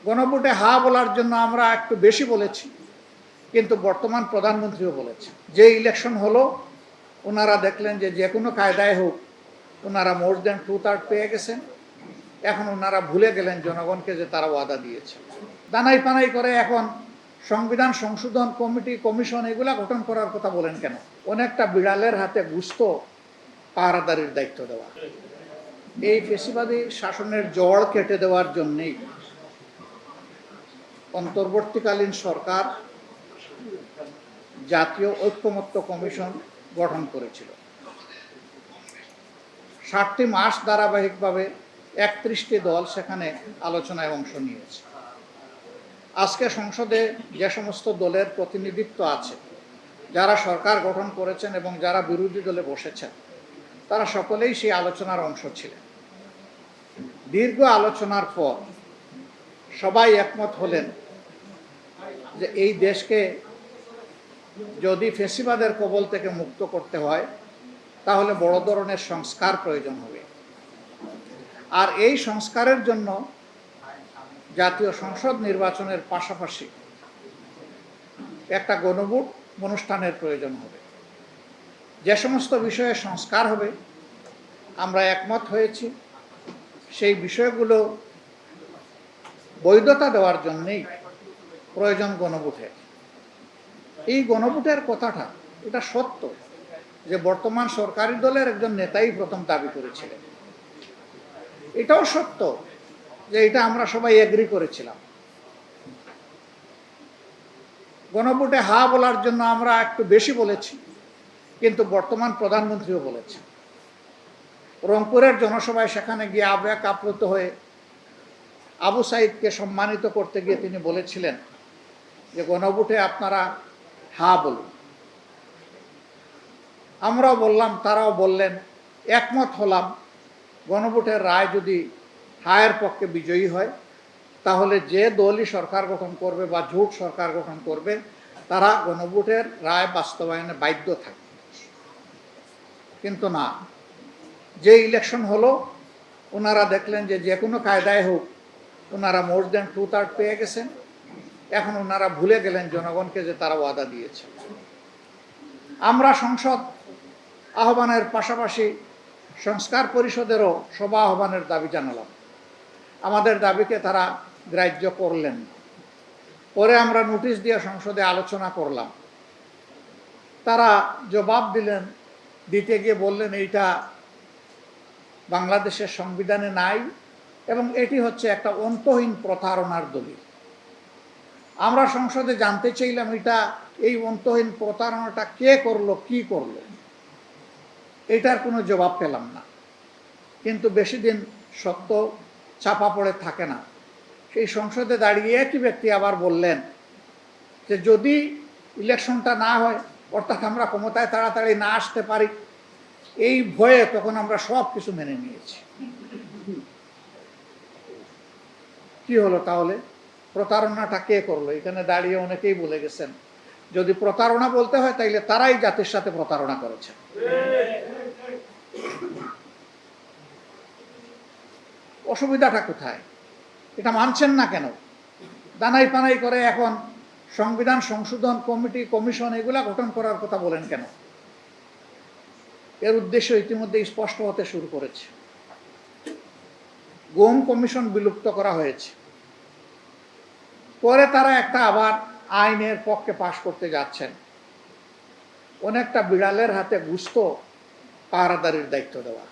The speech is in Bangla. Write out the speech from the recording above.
গণভোটে হা বলার জন্য আমরা একটু বেশি বলেছি, কিন্তু বর্তমান প্রধানমন্ত্রীও বলেছেন। যে ইলেকশন হলো, ওনারা দেখলেন যে কোনো কায়দায় হোক ওনারা মোর দেন 2/3 পেয়ে গেছেন। এখন ওনারা ভুলে গেলেন জনগণকে যে তারা ওয়াদা দিয়েছে। দানাই পানাই করে এখন সংবিধান সংশোধন কমিটি, কমিশন এগুলা গঠন করার কথা বলেন কেন? অনেকটা বিড়ালের হাতে গুস্ত পাহারাদারির দায়িত্ব দেওয়া। এই ফেসিবাদী শাসনের জড় কেটে দেওয়ার জন্যেই অন্তর্বর্তীকালীন সরকার জাতীয় ঐক্যমত্য কমিশন গঠন করেছিল। 60টি মাস ধারাবাহিকভাবে 31টি দল সেখানে আলোচনায় অংশ নিয়েছে। আজকে সংসদে যে সমস্ত দলের প্রতিনিধিত্ব আছে, যারা সরকার গঠন করেছেন এবং যারা বিরোধী দলে বসেছেন, তারা সকলেই সেই আলোচনার অংশ ছিলেন। দীর্ঘ আলোচনার পর সবাই একমত হলেন যে এই দেশকে যদি ফেসিবাদের কবল থেকে মুক্ত করতে হয় তাহলে বড় ধরনের সংস্কার প্রয়োজন হবে। আর এই সংস্কারের জন্য জাতীয় সংসদ নির্বাচনের পাশাপাশি একটা গণভোট অনুষ্ঠানের প্রয়োজন হবে। যে সমস্ত বিষয়ে সংস্কার হবে আমরা একমত হয়েছি, সেই বিষয়গুলো বৈধতা দেওয়ার জন্যেই প্রয়োজন গণভোটের। এই গণভোটের কথাটা এটা সত্য যে বর্তমান সরকারি দলের একজন নেতাই প্রথম দাবি করেছিলেন। এটাও সত্য যে এটা আমরা সবাই এগ্রি করেছিলাম। গণভোটে হা বলার জন্য আমরা একটু বেশি বলেছি, কিন্তু বর্তমান প্রধানমন্ত্রীও বলেছেন। রংপুরের জনসভায় সেখানে গিয়ে আবেগ আপ্লুত হয়ে আবু সাইদকে সম্মানিত করতে গিয়ে তিনি বলেছিলেন যে গণভোটে আপনারা হা বলুন। আমরাও বললাম, তারাও বললেন, একমত হলাম গণভোটের রায় যদি হায়ের পক্ষে বিজয়ী হয় তাহলে যে দলই সরকার গঠন করবে বা জোট সরকার গঠন করবে তারা গণভোটের রায় বাস্তবায়নে বাধ্য থাকবে। কিন্তু না, যে ইলেকশন হলো, ওনারা দেখলেন যে কোনো কায়দায় হোক ওনারা মোর দেন 2/3 পেয়ে গেছেন। এখন ওনারা ভুলে গেলেন জনগণকে যে তারা ওয়াদা দিয়েছে। আমরা সংসদ আহ্বানের পাশাপাশি সংস্কার পরিষদেরও সভা আহ্বানের দাবি জানালাম। আমাদের দাবিকে তারা গ্রাহ্য করলেন। পরে আমরা নোটিশ দিয়ে সংসদে আলোচনা করলাম। তারা জবাব দিলেন, দিতে গিয়ে বললেন এইটা বাংলাদেশের সংবিধানে নাই এবং এটি হচ্ছে একটা অন্তহীন প্রতারণার দলিল। আমরা সংসদে জানতে চাইলাম এটা এই অন্তহীন প্রতারণাটা কে করলো, কি করলো, এটার কোনো জবাব পেলাম না। কিন্তু বেশি দিন সত্য চাপা পড়ে থাকে না। সেই সংসদে দাঁড়িয়ে একই ব্যক্তি আবার বললেন যে যদি ইলেকশনটা না হয়, অর্থাৎ আমরা ক্ষমতায় তাড়াতাড়ি না আসতে পারি, এই ভয়ে তখন আমরা সব কিছু মেনে নিয়েছি। কি হলো তাহলে? প্রতারণাটা কে করলো? এখানে দাঁড়িয়ে অনেকেই বলে গেছেন যদি প্রতারণা বলতে হয় তাইলে তারাই জাতির সাথে প্রতারণা করেছে। অসুবিধাটা কোথায়? এটা মানছেন না কেন? দানাই পানাই করে এখন সংবিধান সংশোধন কমিটি, কমিশন এগুলা গঠন করার কথা বলেন কেন? এর উদ্দেশ্য ইতিমধ্যে স্পষ্ট হতে শুরু করেছে। গুম কমিশন বিলুপ্ত করা হয়েছে, পরে তারা একটা আবার আইনের পক্ষে পাশ করতে যাচ্ছেন। অনেকটা বিড়ালের হাতে গুস্ত পাহারাদারির দায়িত্ব দেওয়া।